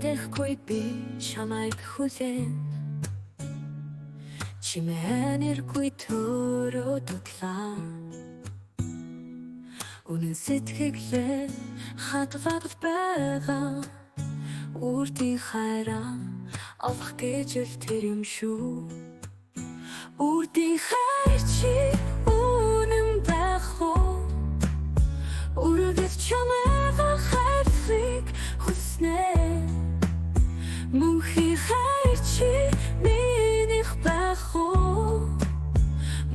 Мэдхгүй би чамайг хүлээн Чимээнэргүй төрөө дутлаа Үнэн сэтгэлээ хадгалж байгаа Үрдийн хайраа авах гэж л тэр юм шүү Үрдийн хайр чи үнэн байх уу Үргэлж чамайга хайрлахыг хүснэ Мөнхийн хайр чи минийх байх уу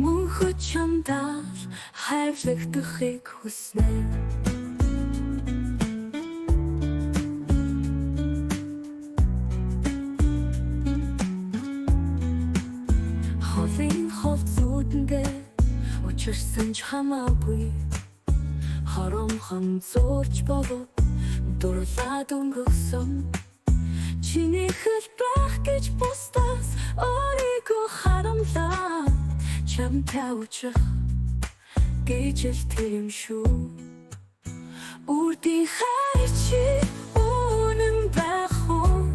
Мөнхөд чамдаа хайрлагдахыг хүснэ Ховын хов зүудэнгээ учирсан ч хамаагүй Хоромхон зурч бовод дурлаад өнгөрсөн Чиний хэл байх гэж бусдаас өөрийгөө харамлаа Чамтай уучлах гэж л тэр юм шүү Үрдийн хайр чи үнэн байх уу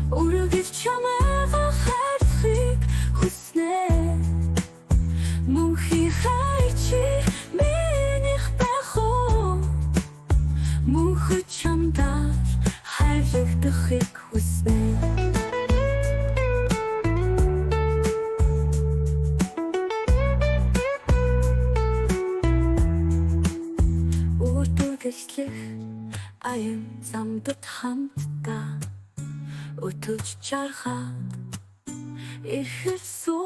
Үргэлж чамайга хайрлахыг хүснэ Мөнхийн хайр чи минийх байх уу Мөнхөд чамдаа хайрлагдахыг хүснэ Үрдүргэлэх аян замдад хамтдаа Өтөж жаргаад Ихэр суу